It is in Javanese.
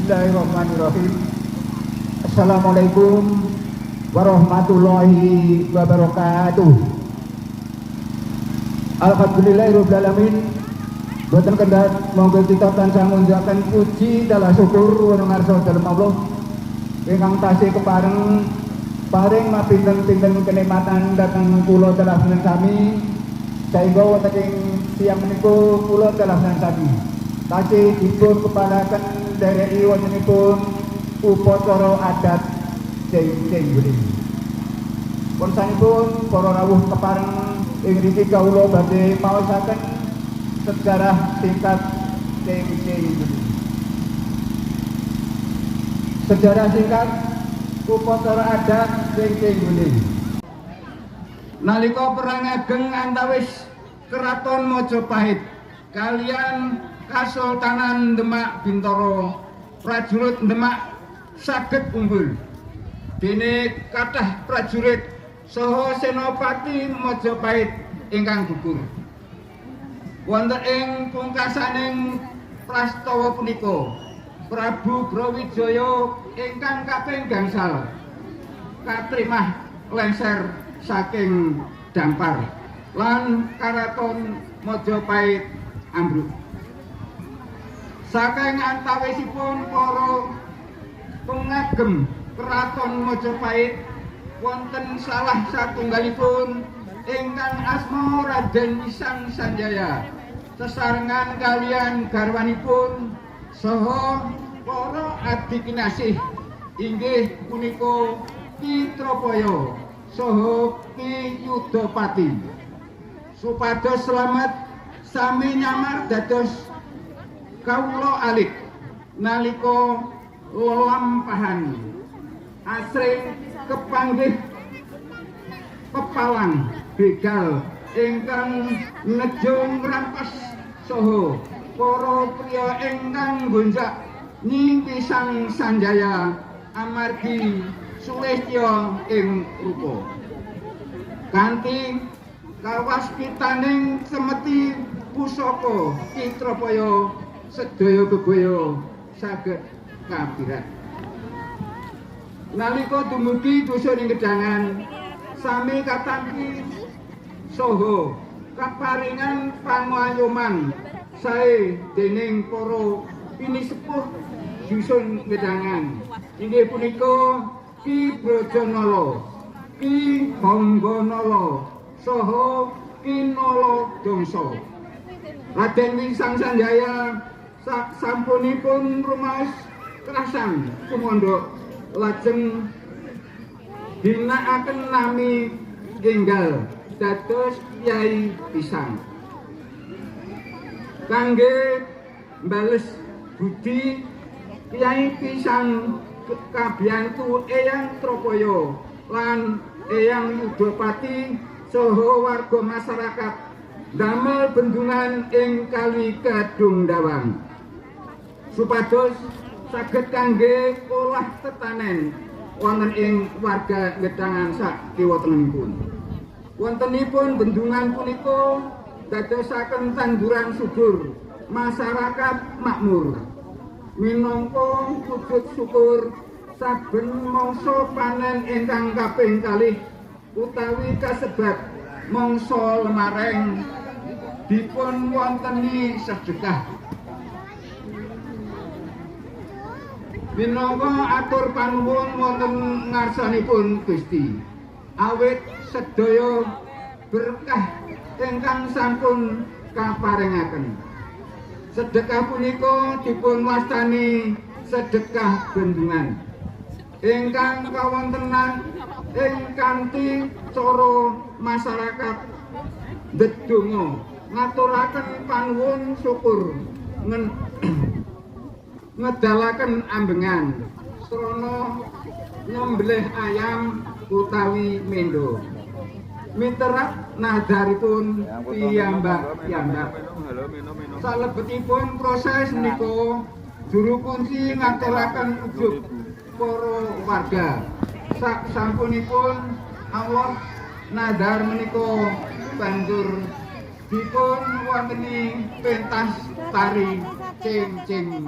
Bismillahirrahmanirrahim. Assalamualaikum warahmatullahi wabarakatuh. Alhamdulillahirrahmanirrahim. Boten kendhat monggo kita tansah ngunjukkan puji dalah syukur wenang ngarsa dalem Allah ingkang tasih kepareng paring mapinten-pinten kenikmatan dhateng kula dalah seneng sami sehingga wonten ing tiyang menika kula dalah seneng sami tasih dipun kepalaken dereki wontenipun upacara adat sing punika. Pun sanipun para rawuh kepareng ing riki kawula badhe maosaken sejarah singkat sing sejarah singkat upacara adat sing nalika perang ageng antawis Keraton Majapahit kalian Kasultanan Demak Bintoro, prajurit Demak saged unggul dene kathah prajurit saha senopati Majapahit ingkang gugur. Wonten ing pungkasaning prastawa punika Prabu Brawijaya ingkang kaping gangsal katrimah lengser saking dampar lan Karaton Majapahit ambruk. Saking antawisipun para pengagem Keraton Majapahit wonten salah satunggalipun ingkang asma Raden Wisang Sanjaya sesarengan kalian garwanipun saha para abdi kinasih inggih punika Ki Trapaya saha Ki Yudapati supados selamat sami nyamar dados kawula alit nalika lelampahan asring kepanggih pepalang begal ingkang ngejong rampas saha para priya ingkang gonjak nyingki Sang Sanjaya amargi sulistya ing rupa kanthi kawaspitaning semeti pusaka Ki Trapaya sedaya bebaya saged kabirat. Nalika dumugi dusun ing Gedangan sami katampi saha kaparingan pangayoman sae dening para pinisepuh dusun Gedangan inggih punika Ki Brojonala, Ki Bangganala saha Ki Naladangsa. Raden Wisang Sanjaya sampunipun rumaos krasan kumandha lajeng ginakaken nami enggal dados Kyai Pisang kangge mbales budi Kyai Pisang kabiyantu Eyang Trapaya lan Eyang Yudapati saha warga masyarakat damel bendungan ing Kali Kadungdawang supados saged kangge olah tetanen wonten ing warga Gedangan sak kiwa-tengenipun. Wontenipun bendungan punika dadosaken tanduran subur, masyarakat makmur. Minangka wujud syukur saben mangsa panen ingkang kaping kalih utawi kasebat mangsa lemareng dipun wonteni sedekah. Minangka atur panuwun wonten ngarsanipun Gusti awit sedaya berkah ingkang sampun kaparingaken. Sedekah punika dipun wastani sedekah bendungan ingkang kawontenan ing kanthi cara masyarakat ndedonga ngaturaken panuwun syukur ngedalaken ambengan srana nyembelih ayam utawi mendo miterak nadaripun piyambak-piyambak. Salebetipun proses menika juru kunci ngaturaken ujug para warga sak sampunipun Allah nadar menika banjur dipun wonteni pentas tari cing-cing.